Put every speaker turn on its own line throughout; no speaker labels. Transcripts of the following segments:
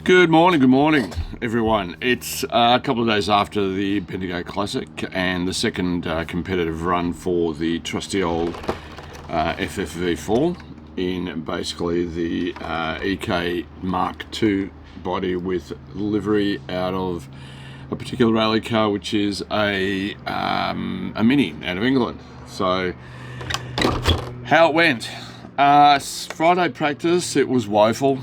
Good morning, everyone. It's a couple of days after the Bendigo Classic and the second competitive run for the trusty old FFV4 in basically the EK Mark II body with livery out of a particular rally car, which is a Mini out of England. So, how it went? Friday practice, it was woeful.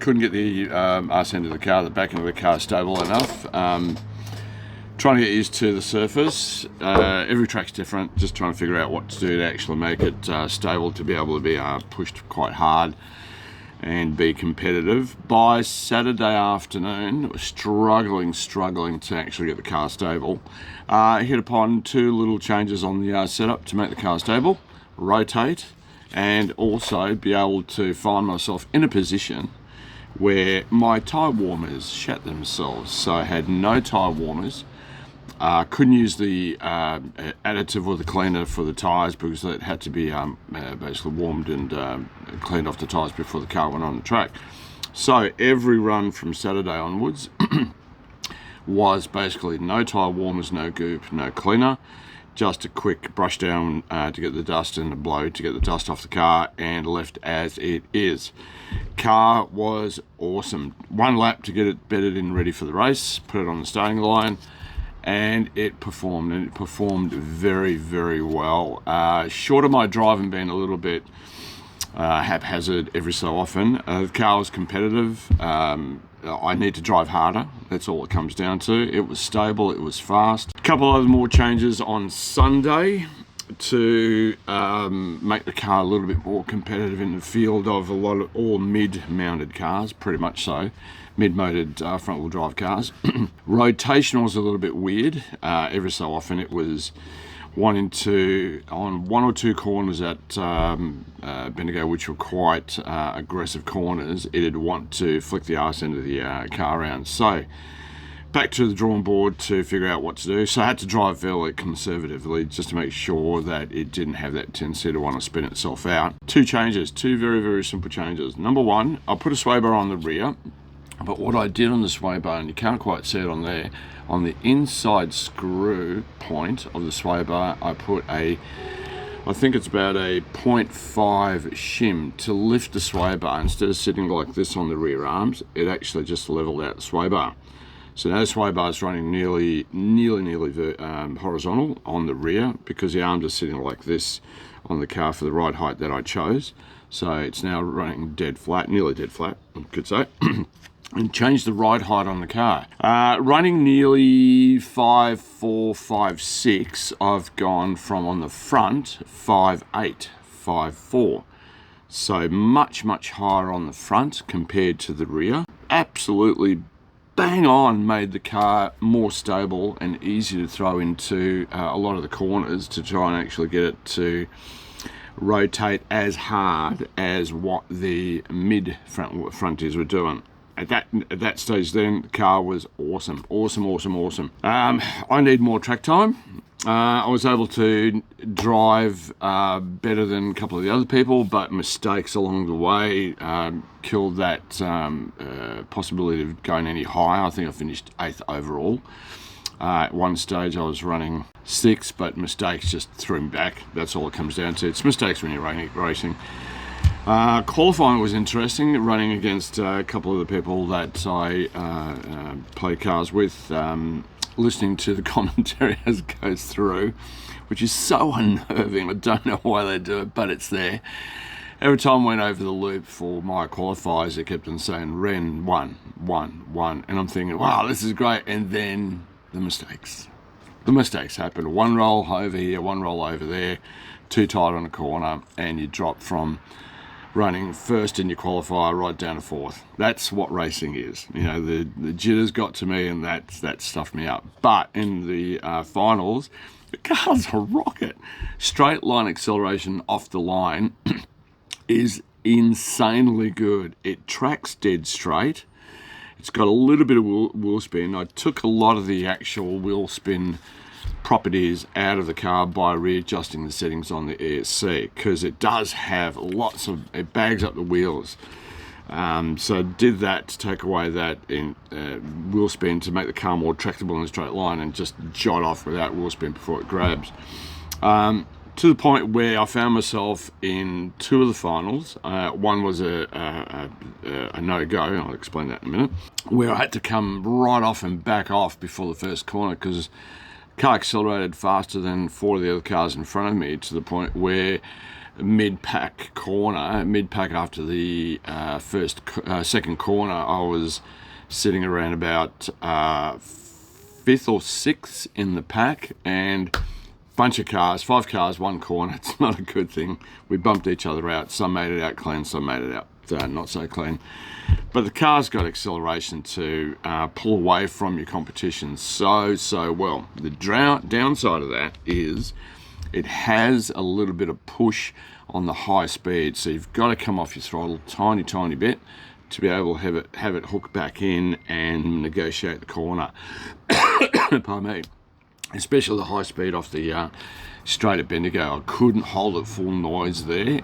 Couldn't get the arse end of the car, the back end of the car stable enough. Trying to get used to the surface. Every track's different, just trying to figure out what to do to actually make it stable to be able to be pushed quite hard and be competitive. By Saturday afternoon, struggling to actually get the car stable. Hit upon two little changes on the setup to make the car stable, rotate, and also be able to find myself in a position where my tyre warmers shat themselves. So I had no tyre warmers, couldn't use the additive or the cleaner for the tyres because it had to be basically warmed and cleaned off the tyres before the car went on the track. So every run from Saturday onwards was basically no tyre warmers, no goop, no cleaner. Just a quick brush down to get the dust and a blow to get the dust off the car, and left as it is. Car was awesome. One lap to get it bedded in ready for the race, put it on the starting line, and it performed very, very well. Short of my driving being a little bit haphazard every so often, the car was competitive. I need to drive harder. That's all it comes down to. It was stable. It was fast. A couple other more changes on Sunday to make the car a little bit more competitive in the field of all mid-mounted cars, pretty much so. Mid-mounted front-wheel drive cars. Rotation was a little bit weird. Every so often it was on one or two corners at Bendigo, which were quite aggressive corners, it'd want to flick the arse end of the car around. So back to the drawing board to figure out what to do. So I had to drive fairly conservatively just to make sure that it didn't have that tendency to want to spin itself out. Two very, very simple changes. Number one, I put a sway bar on the rear, but what I did on the sway bar, and you can't quite see it on there, on the inside screw point of the sway bar, I put I think it's about a 0.5 shim to lift the sway bar. Instead of sitting like this on the rear arms, it actually just leveled out the sway bar. So now the sway bar is running nearly horizontal on the rear because the arms are sitting like this on the car for the ride height that I chose. So it's now running dead flat, nearly dead flat, I could say. And change the ride height on the car. Running nearly 5.4, 5.6, I've gone from on the front 5.8, 5.4. So much higher on the front compared to the rear. Absolutely bang on made the car more stable and easy to throw into a lot of the corners to try and actually get it to rotate as hard as what the mid frontiers were doing. At that stage then, the car was awesome. I need more track time. I was able to drive better than a couple of the other people, but mistakes along the way killed that possibility of going any higher. I think I finished 8th overall. At one stage I was running 6th, but mistakes just threw me back. That's all it comes down to. It's mistakes when you're racing. Qualifying was interesting, running against a couple of the people that I play cars with, listening to the commentary as it goes through, which is so unnerving. I don't know why they do it, but it's there. Every time I went over the loop for my qualifiers, it kept on saying Ren 1, and I'm thinking, wow, this is great. And then the mistakes happen. One roll over here, one roll over there, too tight on a corner, and you drop from running first in your qualifier right down to 4th. That's what racing is. You know, the jitters got to me, and that stuffed me up. But in the finals, the car's a rocket. Straight line acceleration off the line is insanely good. It tracks dead straight. It's got a little bit of wheel spin. I took a lot of the actual wheel spin properties out of the car by readjusting the settings on the ESC, because it does have it bags up the wheels So did that to take away that in wheel spin to make the car more tractable in a straight line, and just jot off without wheel spin before it grabs. To the point where I found myself in two of the finals. One was a no-go, and I'll explain that in a minute, where I had to come right off and back off before the first corner because the car accelerated faster than four of the other cars in front of me, to the point where mid-pack after the second corner, I was sitting around about fifth or sixth in the pack, and bunch of cars, 5 cars, one corner. It's not a good thing. We bumped each other out. Some made it out clean, some made it out not so clean. But the car's got acceleration to pull away from your competition so well. The downside of that is it has a little bit of push on the high speed, so you've got to come off your throttle tiny bit to be able to have it hook back in and negotiate the corner. Pardon me. Especially the high speed off the straight at Bendigo. I couldn't hold it full noise there.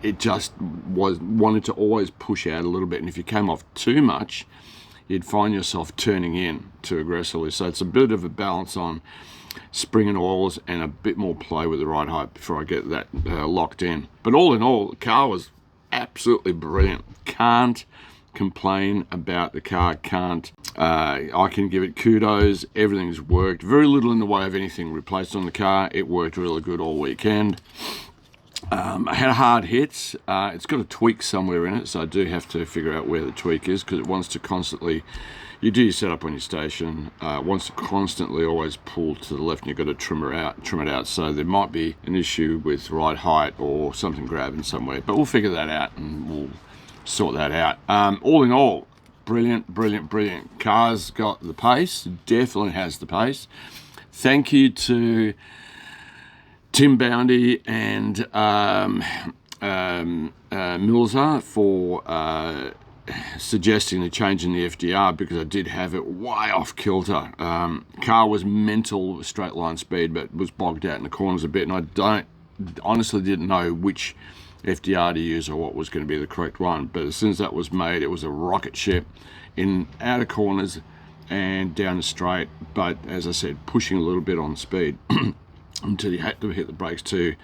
It just wanted to always push out a little bit, and if you came off too much, you'd find yourself turning in too aggressively. So it's a bit of a balance on spring and oils and a bit more play with the ride height before I get that locked in. But all in all, the car was absolutely brilliant. Can't complain about the car. I can give it kudos. Everything's worked. Very little in the way of anything replaced on the car. It worked really good all weekend. I had hard hits. It's got a tweak somewhere in it, so I do have to figure out where the tweak is, because it wants to constantly, you do your setup on your station, it wants to constantly always pull to the left, and you've got to trim it out. So there might be an issue with ride height or something grabbing somewhere, but we'll figure that out and we'll sort that out. All in all, brilliant. Car's got the pace, definitely has the pace. Thank you to Tim Boundy and Milzer for suggesting the change in the FDR, because I did have it way off kilter. Car was mental straight line speed, but was bogged out in the corners a bit, and I honestly didn't know which FDR to use or what was going to be the correct one. But as soon as that was made, it was a rocket ship in outer corners and down the straight, but as I said, pushing a little bit on speed until you had to hit the brakes to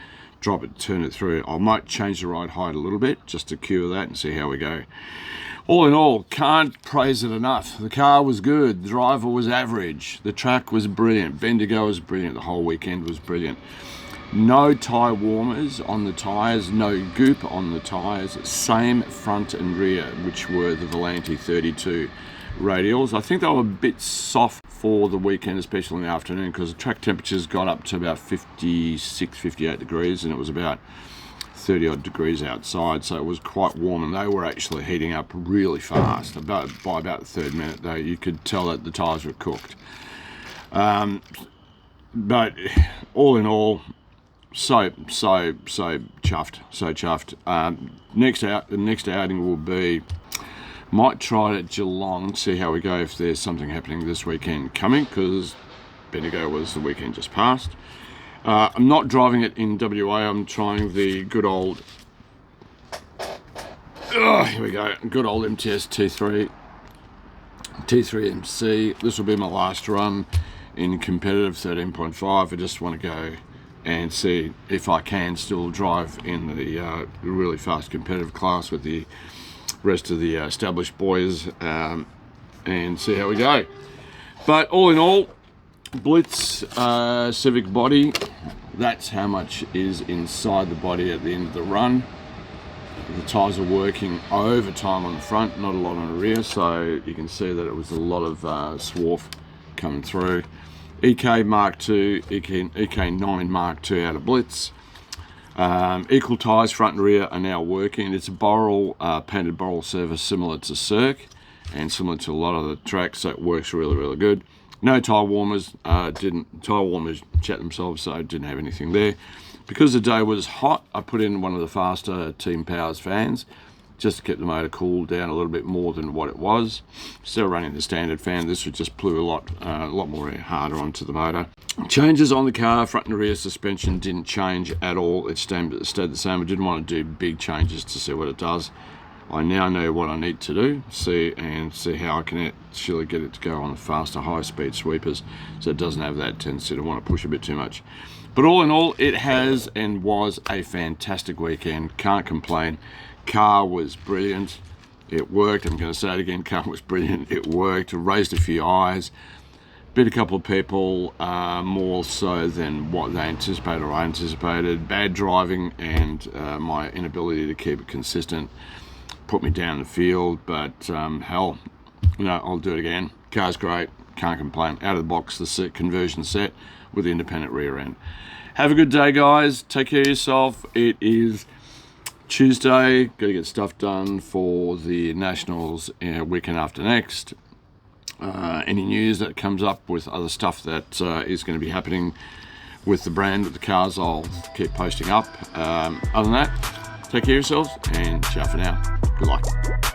drop it, turn it through. I might change the ride height a little bit just to cure that and see how we go. All in all, can't praise it enough. The car was good, the driver was average, the track was brilliant, Bendigo was brilliant, the whole weekend was brilliant. No tyre warmers on the tyres, no goop on the tyres, same front and rear, which were the Volante 32 radials. I think they were a bit soft for the weekend, especially in the afternoon, because the track temperatures got up to about 56, 58 degrees, and it was about 30 odd degrees outside, so it was quite warm, and they were actually heating up really fast. By about the third minute, though, you could tell that the tyres were cooked. But all in all, so chuffed. The next outing will be, might try it at Geelong, see how we go if there's something happening this weekend coming, because Bendigo was the weekend just passed. I'm not driving it in WA. I'm trying the good old, here we go, good old MTS T3 MC. This will be my last run in competitive 13.5. I just want to go and see if I can still drive in the really fast competitive class with the rest of the established boys, and see how we go. But all in all, Blitz Civic body, that's how much is inside the body at the end of the run. The tyres are working overtime on the front, not a lot on the rear, so you can see that it was a lot of swarf coming through. EK Mark II, EK9 Mark II out of Blitz. Equal tyres, front and rear, are now working. It's a Boral, painted Boral surface similar to Cirque and similar to a lot of the tracks, so it works really good. No tyre warmers, tyre warmers chat themselves, so I didn't have anything there. Because the day was hot, I put in one of the faster Team Powers fans just to keep the motor cooled down a little bit more than what it was. Still running the standard fan. This just blew a lot more harder onto the motor. Changes on the car, front and rear suspension didn't change at all. It stayed the same. I didn't want to do big changes to see what it does. I now know what I need to do, see how I can actually get it to go on the faster, high-speed sweepers, so it doesn't have that tendency to want to push a bit too much. But all in all, it has and was a fantastic weekend. Can't complain. Car was brilliant. It worked. I'm going to say it again. Car was brilliant. It worked. Raised a few eyes. Bit a couple of people more so than what they anticipated or I anticipated. Bad driving and my inability to keep it consistent put me down the field, but hell, I'll do it again. Car's great, can't complain. Out of the box, the conversion set with the independent rear end. Have a good day, guys. Take care of yourself. It is Tuesday. Got to get stuff done for the Nationals weekend after next. Any news that comes up with other stuff that is going to be happening with the brand, with the cars, I'll keep posting up. Other than that, take care of yourselves and ciao for now. Good luck.